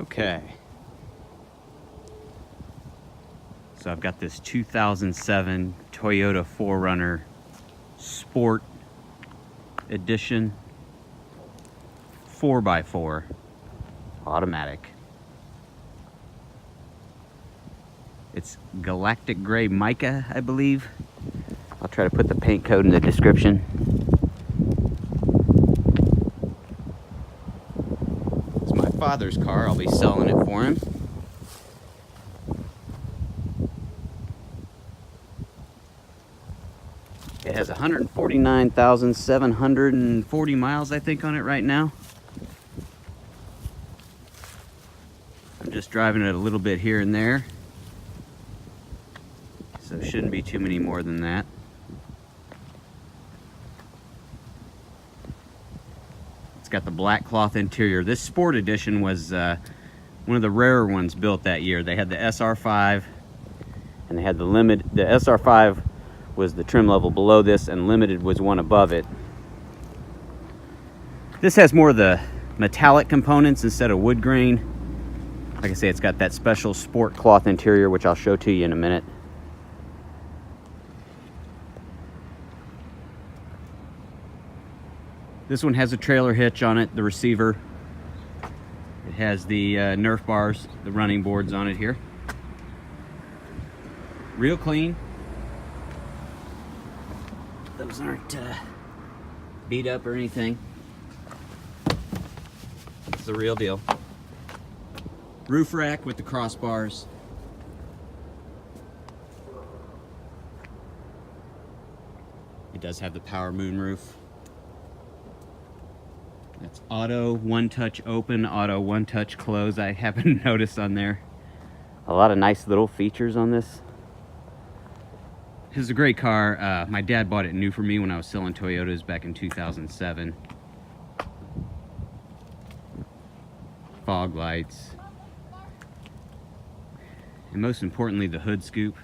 Okay. So I've got this 2007 Toyota 4Runner Sport Edition 4x4 automatic. It's Galactic gray mica, I believe. I'll try to put the paint code in the description. It's my father's car. I'll be selling it for him. It has 149,740 miles, I think, on it right now. I'm just driving it a little bit here and there, so it shouldn't be too many more than that. It's got the black cloth interior. This Sport Edition was one of the rarer ones built that year. They had the SR5 and they had the Limited. The SR5 was the trim level below this, and Limited was one above it. This has more of the metallic components instead of wood grain. Like I say, it's got that special sport cloth interior, which I'll show to you in a minute. This one has a trailer hitch on it, the receiver. It has the Nerf bars, the running boards on it here. Real clean. Those aren't beat up or anything. It's the real deal. Roof rack with the crossbars. It does have the power moonroof. That's auto one-touch open, auto one-touch close. I haven't noticed on there. A lot of nice little features on this. This is a great car. My dad bought it new for me when I was selling Toyotas back in 2007. Fog lights. And most importantly, the hood scoop.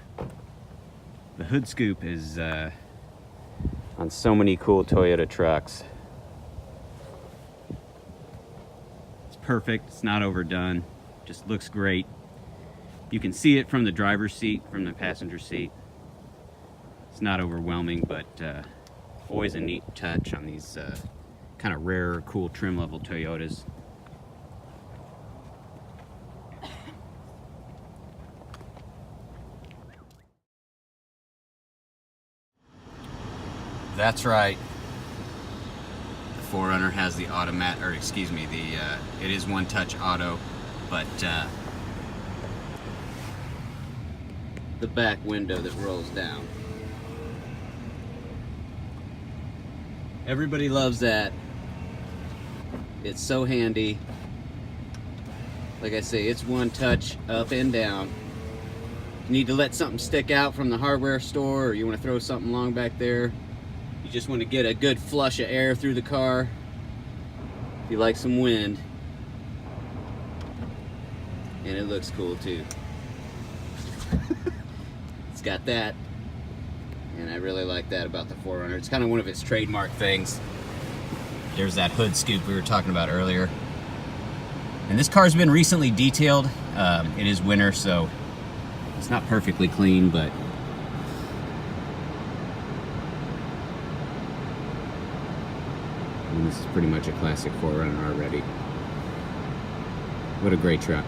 The hood scoop is on so many cool Toyota trucks. It's perfect, it's not overdone, just looks great. You can see it from the driver's seat, from the passenger seat. It's not overwhelming, but always a neat touch on these kind of rare, cool trim level Toyotas. That's right. The 4Runner has the automatic, or excuse me, it is one-touch auto, but the back window that rolls down. Everybody loves that. It's so handy. Like I say, it's one touch up and down. You need to let something stick out from the hardware store, or you want to throw something long back there. You just want to get a good flush of air through the car. If you like some wind. And it looks cool too. It's got that. And I really like that about the 4Runner. It's kind of one of its trademark things. There's that hood scoop we were talking about earlier. And this car's been recently detailed. It is winter, so it's not perfectly clean, but this is pretty much a classic 4Runner already. What a great truck.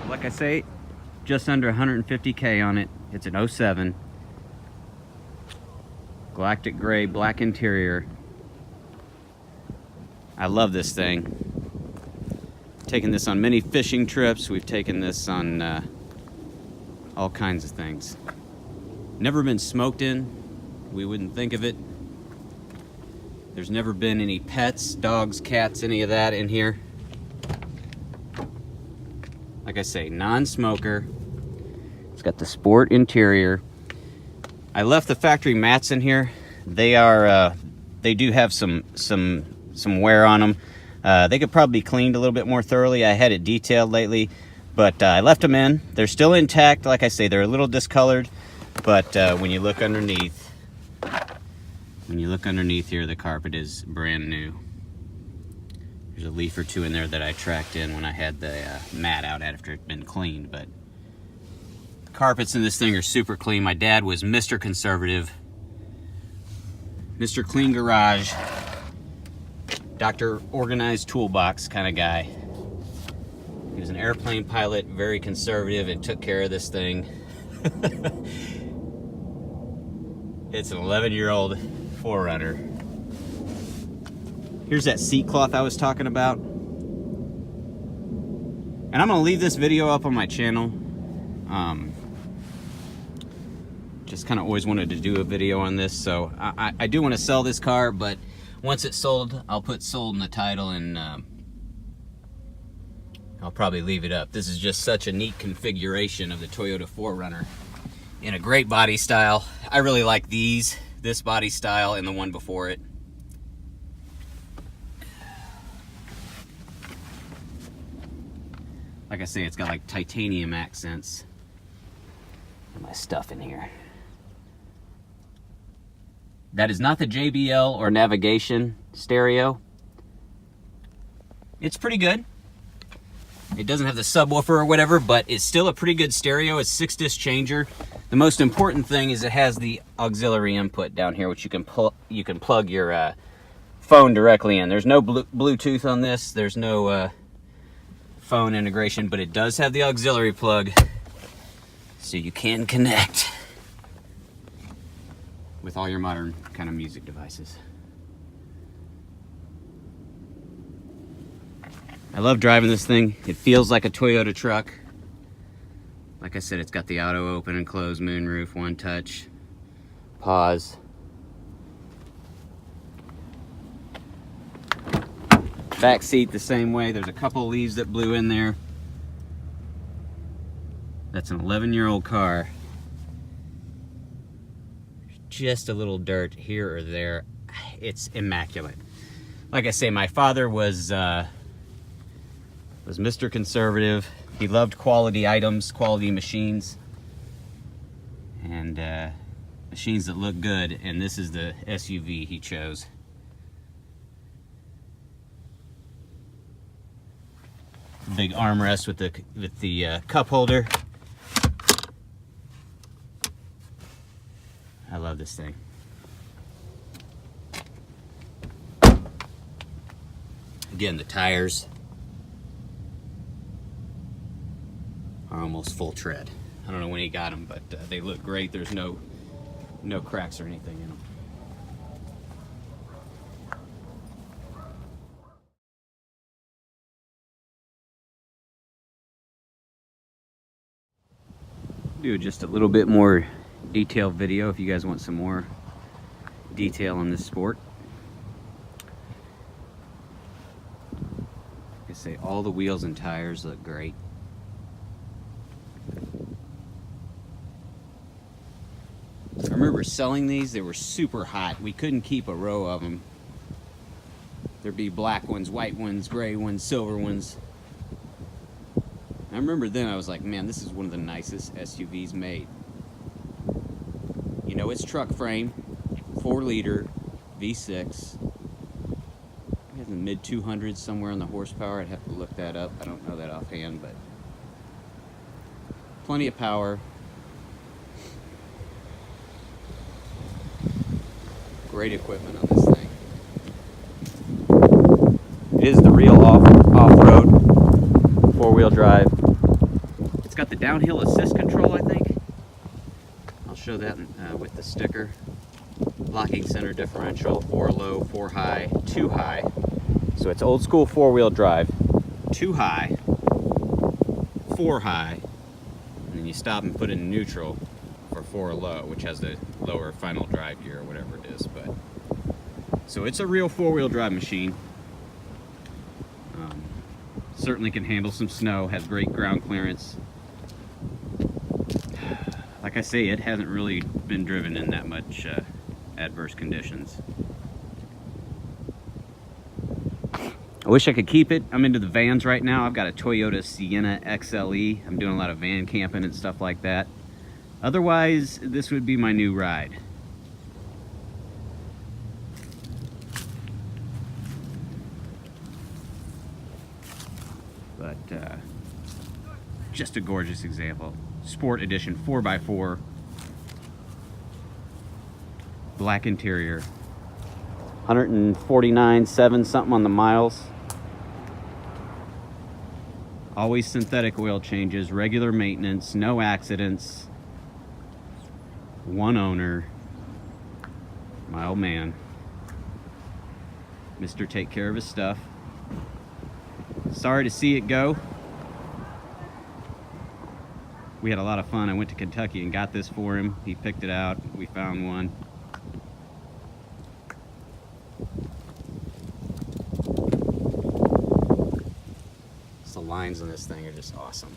Like I say, just under 150K on it. It's an 07. Galactic gray, black interior. I love this thing. Taken this on many fishing trips. We've taken this on all kinds of things. Never been smoked in. We wouldn't think of it. There's never been any pets, dogs, cats, any of that in here. Like I say, non-smoker. It's got the sport interior. I left the factory mats in here. They are, they do have some wear on them. They could probably be cleaned a little bit more thoroughly. I had it detailed lately, but I left them in. They're still intact. Like I say, they're a little discolored, but when you look underneath, here, the carpet is brand new. There's a leaf or two in there that I tracked in when I had the mat out after it had been cleaned, but the carpets in this thing are super clean. My dad was Mr. Conservative, Mr. Clean Garage, Dr. Organized Toolbox kind of guy. He was an airplane pilot, very conservative, and took care of this thing. It's an 11-year-old 4Runner. Here's that seat cloth I was talking about. And I'm gonna leave this video up on my channel. Just kind of always wanted to do a video on this, so I do want to sell this car, but once it's sold, I'll put sold in the title, and I'll probably leave it up. This is just such a neat configuration of the Toyota 4Runner in a great body style. I really like this body style and the one before it. Like I say, it's got like titanium accents. Get my stuff in here. That is not the JBL or navigation stereo. It's pretty good. It doesn't have the subwoofer or whatever, but it's still a pretty good stereo. It's 6-disc changer. The most important thing is it has the auxiliary input down here, which you can plug your phone directly in. There's no Bluetooth on this. There's no phone integration, but it does have the auxiliary plug, so you can connect with all your modern kind of music devices. I love driving this thing. It feels like a Toyota truck. Like I said, it's got the auto open and close moonroof, one touch, pause. Back seat the same way. There's a couple leaves that blew in there. That's an 11-year-old car. Just a little dirt here or there. It's immaculate. Like I say, my father was Mr. Conservative. He loved quality items, quality machines, and machines that look good, and this is the SUV he chose. Big armrest with the cup holder. I love this thing. Again, the tires are almost full tread. I don't know when he got them, but they look great. There's no cracks or anything in them. Do just a little bit more detailed video if you guys want some more detail on this sport. Like I say, all the wheels and tires look great. I remember selling these, they were super hot. We couldn't keep a row of them. There'd be black ones, white ones, gray ones, silver ones. I remember then I was like, man, this is one of the nicest SUVs made. You know, it's truck frame, 4-liter, V6. In the mid 200s somewhere on the horsepower. I'd have to look that up. I don't know that offhand, but plenty of power. Great equipment on this thing. It is the real off-road 4-wheel drive. It's got the downhill assist control, I think. I'll show that with the sticker. Locking center differential, 4 low, 4 high, 2 high. So it's old school 4-wheel drive, 2 high, 4 high, and then you stop and put in neutral for 4 low, which has the lower final drive gear or whatever it is. But so it's a real 4-wheel drive machine. Certainly can handle some snow, has great ground clearance. Like I say, it hasn't really been driven in that much adverse conditions. I wish I could keep it. I'm into the vans right now. I've got a Toyota Sienna XLE. I'm doing a lot of van camping and stuff like that. Otherwise, this would be my new ride. just a gorgeous example. Sport Edition 4x4. Black interior. 149.7 something on the miles. Always synthetic oil changes, regular maintenance, no accidents. One owner. My old man. Mr. Take care of his stuff. Sorry to see it go. We had a lot of fun. I went to Kentucky and got this for him. He picked it out. We found one. The lines on this thing are just awesome.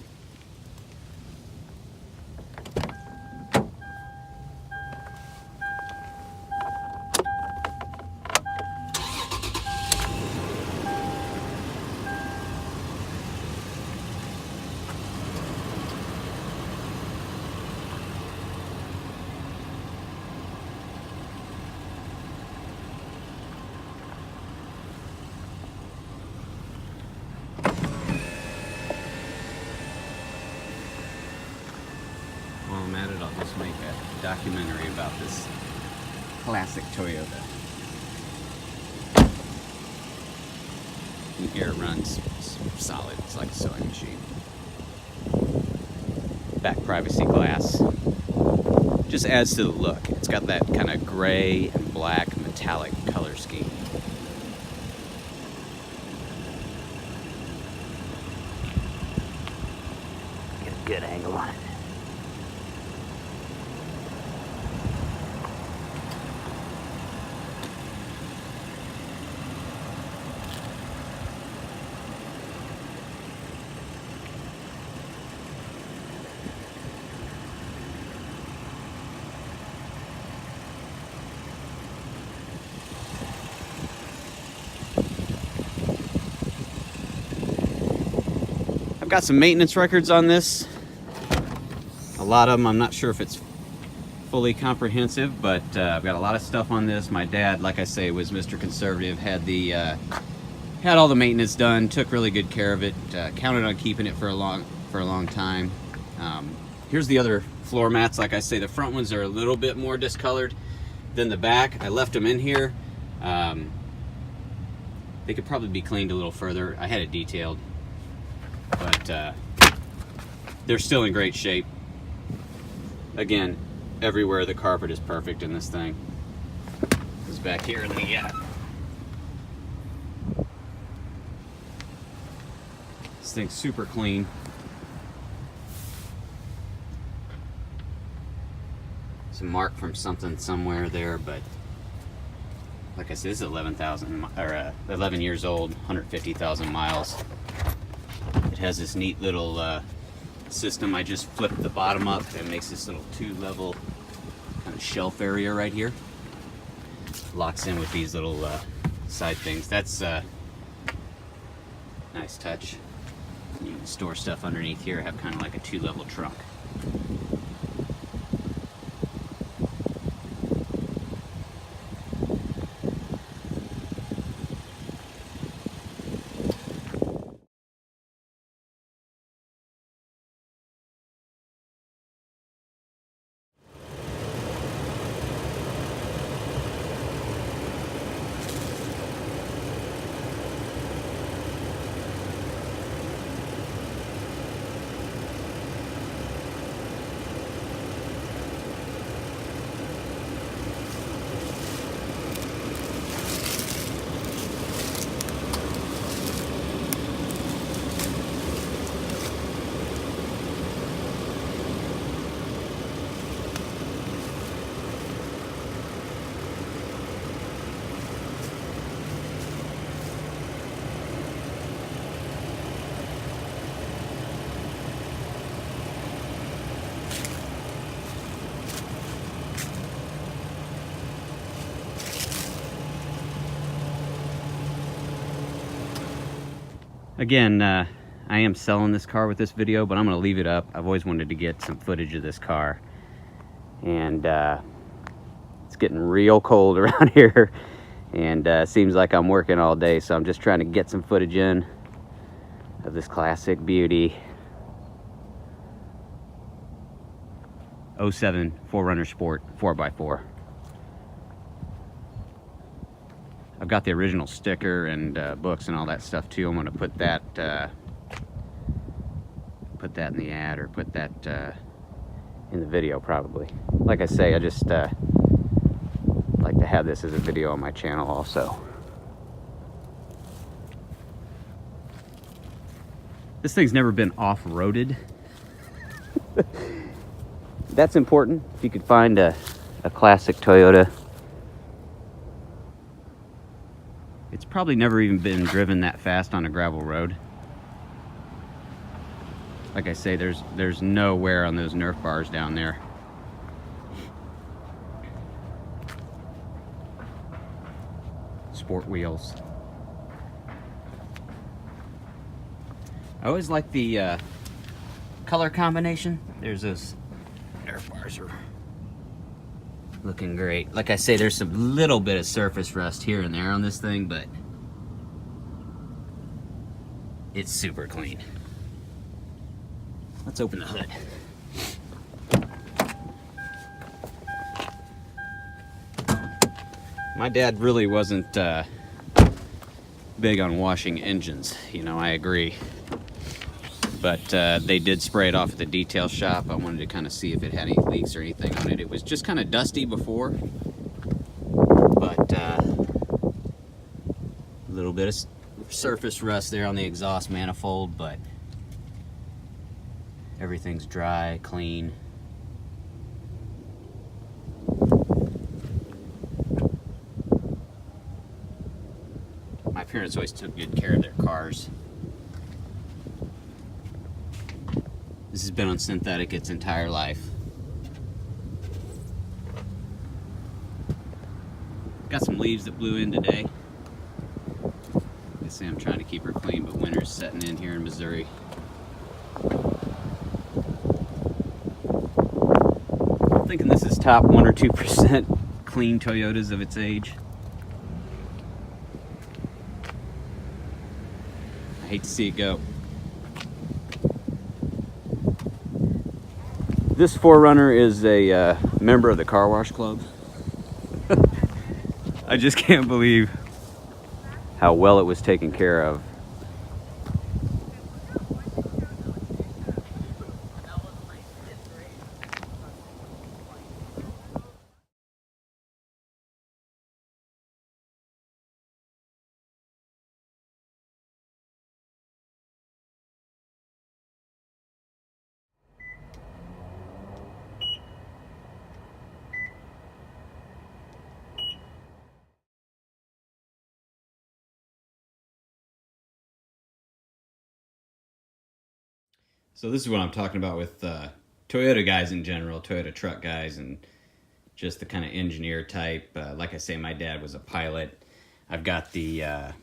While I'm at it, I'll just make a documentary about this classic Toyota. The air runs solid, it's like a sewing machine. Back privacy glass. Just adds to the look. It's got that kind of gray and black metallic color scheme. Get a good angle on it. I've got some maintenance records on this. A lot of them, I'm not sure if it's fully comprehensive, but I've got a lot of stuff on this. My dad, like I say, was Mr. Conservative, had all the maintenance done, took really good care of it, counted on keeping it for a long time. Here's the other floor mats. Like I say, the front ones are a little bit more discolored than the back. I left them in here. They could probably be cleaned a little further. I had it detailed, but they're still in great shape. Again, everywhere the carpet is perfect in this thing. It's back here in the this thing's super clean. It's a mark from something somewhere there, but like I said, this is 11 years old, 150,000 miles. It has this neat little system. I just flipped the bottom up and it makes this little 2-level kind of shelf area right here. Locks in with these little side things. That's nice touch. You can store stuff underneath here. Have kind of like a 2-level trunk. Again, I am selling this car with this video, but I'm going to leave it up. I've always wanted to get some footage of this car. And it's getting real cold around here. And seems like I'm working all day, so I'm just trying to get some footage in of this classic beauty. '07 4Runner Sport 4x4. I've got the original sticker and books and all that stuff too. I'm going to put that in the ad, or put that in the video probably. Like I say, I just like to have this as a video on my channel also. This thing's never been off-roaded. That's important. If you could find a classic Toyota. It's probably never even been driven that fast on a gravel road. Like I say, there's no wear on those Nerf bars down there. Sport wheels. I always like the color combination. There's those Nerf bars are looking great. Like I say, there's some little bit of surface rust here and there on this thing, but it's super clean. Let's open the hood. My dad really wasn't big on washing engines, you know, I agree. But they did spray it off at the detail shop. I wanted to kind of see if it had any leaks or anything on it. It was just kind of dusty before, but a little bit of surface rust there on the exhaust manifold, but everything's dry, clean. My parents always took good care of their cars. This has been on synthetic its entire life. Got some leaves that blew in today. They say I'm trying to keep her clean, but winter's setting in here in Missouri. I'm thinking this is top 1 or 2% clean Toyotas of its age. I hate to see it go. This 4Runner is a member of the car wash club. I just can't believe how well it was taken care of. So this is what I'm talking about with Toyota guys in general, Toyota truck guys, and just the kind of engineer type. Like I say, my dad was a pilot. I've got the a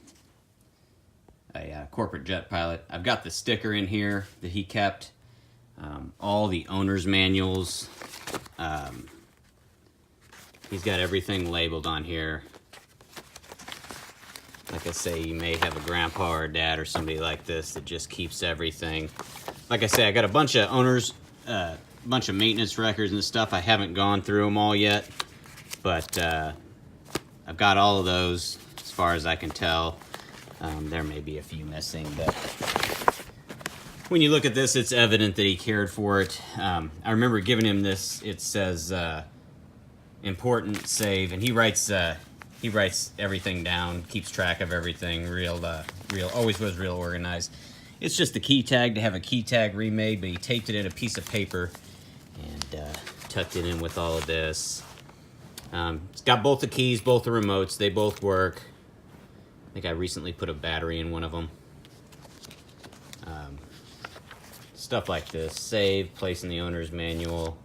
corporate jet pilot. I've got the sticker in here that he kept. All the owner's manuals. He's got everything labeled on here. Like I say, you may have a grandpa or a dad or somebody like this that just keeps everything. Like I say, I got a bunch of owners, bunch of maintenance records and stuff. I haven't gone through them all yet, but I've got all of those as far as I can tell. There may be a few missing, but when you look at this, it's evident that he cared for it. I remember giving him this. It says important, save, and he writes everything down, keeps track of everything. Always was real organized. It's just the key tag to have a key tag remade, but he taped it in a piece of paper and tucked it in with all of this. It's got both the keys, both the remotes. They both work. I think I recently put a battery in one of them. Stuff like this. Save, place in the owner's manual.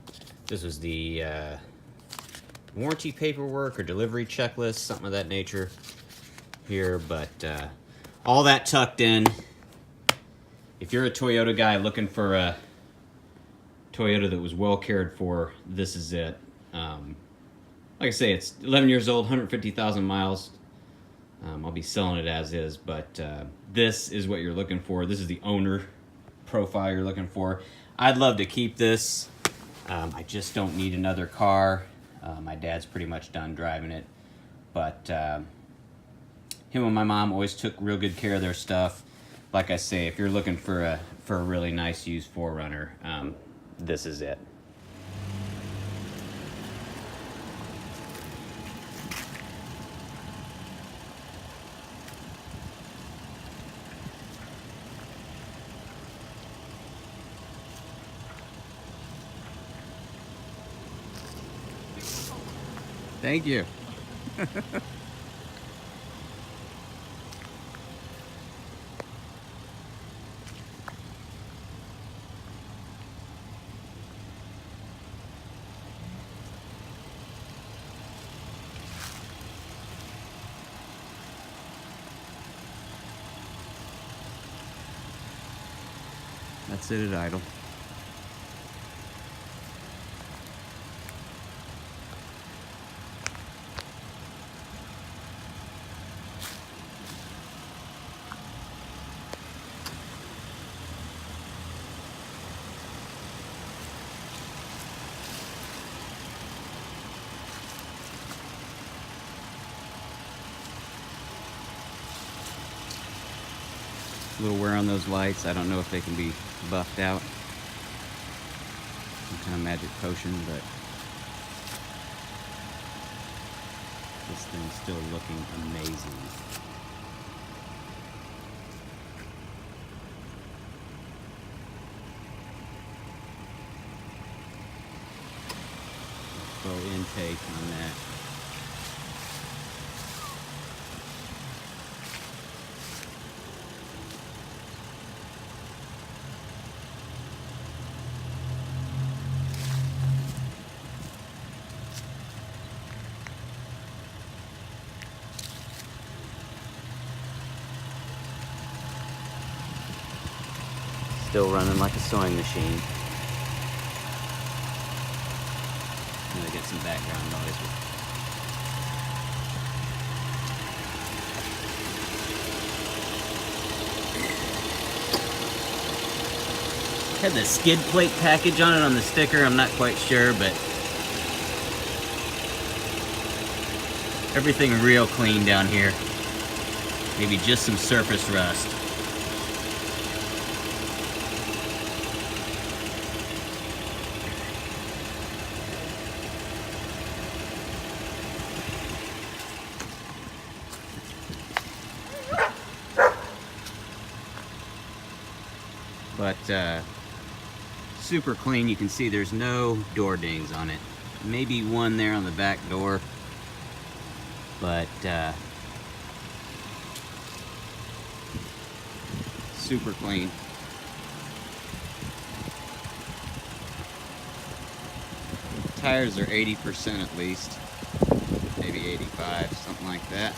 This was the warranty paperwork or delivery checklist, something of that nature here. But all that tucked in. If you're a Toyota guy looking for a Toyota that was well cared for, this is it. Like I say, it's 11 years old, 150,000 miles. I'll be selling it as is, but this is what you're looking for. This is the owner profile you're looking for. I'd love to keep this. I just don't need another car. My dad's pretty much done driving it, but him and my mom always took real good care of their stuff. Like I say, if you're looking for a really nice used 4Runner, this is it. Thank you. That's it at idle. A little wear on those lights. I don't know if they can be buffed out. Some kind of magic potion, but this thing's still looking amazing. Full intake on that. Still running like a sewing machine. I'm gonna get some background noise. Had the skid plate package on it on the sticker. I'm not quite sure, but everything real clean down here. Maybe just some surface rust. But super clean. You can see there's no door dings on it. Maybe one there on the back door, but super clean. Tires are 80% at least, maybe 85, something like that.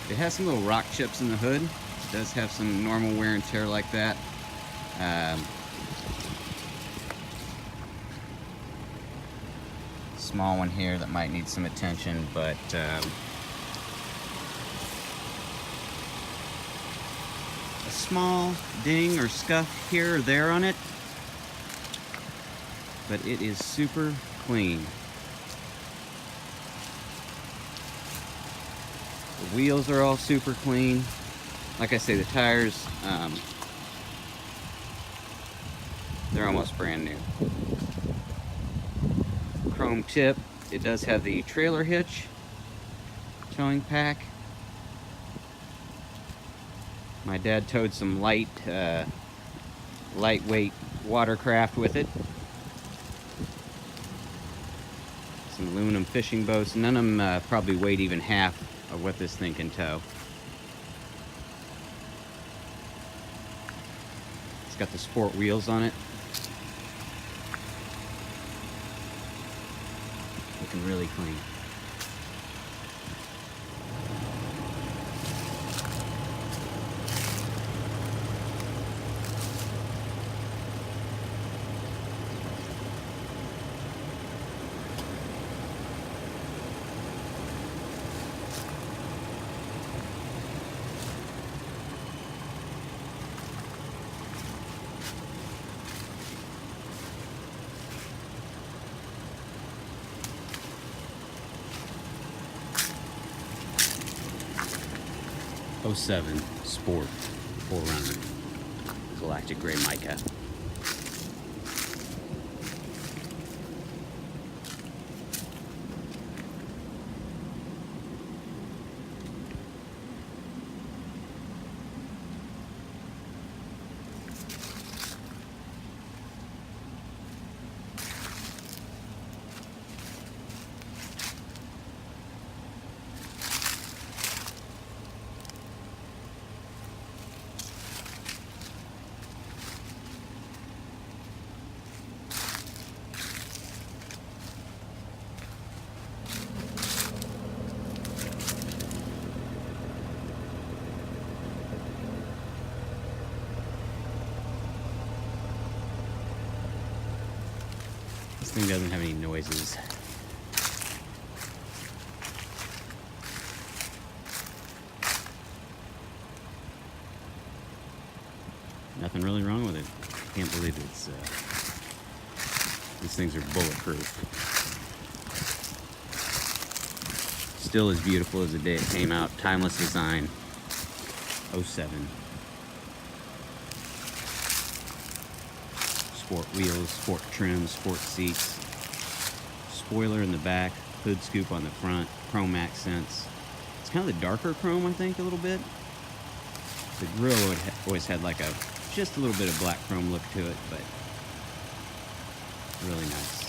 It has some little rock chips in the hood. It does have some normal wear and tear like that. Small one here that might need some attention, but a small ding or scuff here or there on it, but it is super clean. The wheels are all super clean. Like I say, the tires, they're almost brand new. Chrome tip. It does have the trailer hitch towing pack. My dad towed some lightweight watercraft with it. Some aluminum fishing boats. None of them probably weighed even half of what this thing can tow. It's got the sport wheels on it. Looking really clean. 07 Sport 4Runner Galactic Gray Mica. This thing doesn't have any noises. Nothing really wrong with it. Can't believe it's these things are bulletproof. Still as beautiful as the day it came out. Timeless design. 07. Sport wheels, sport trim, sport seats, spoiler in the back, hood scoop on the front, chrome accents. It's kind of the darker chrome, I think, a little bit. The grill always had like just a little bit of black chrome look to it, but really nice.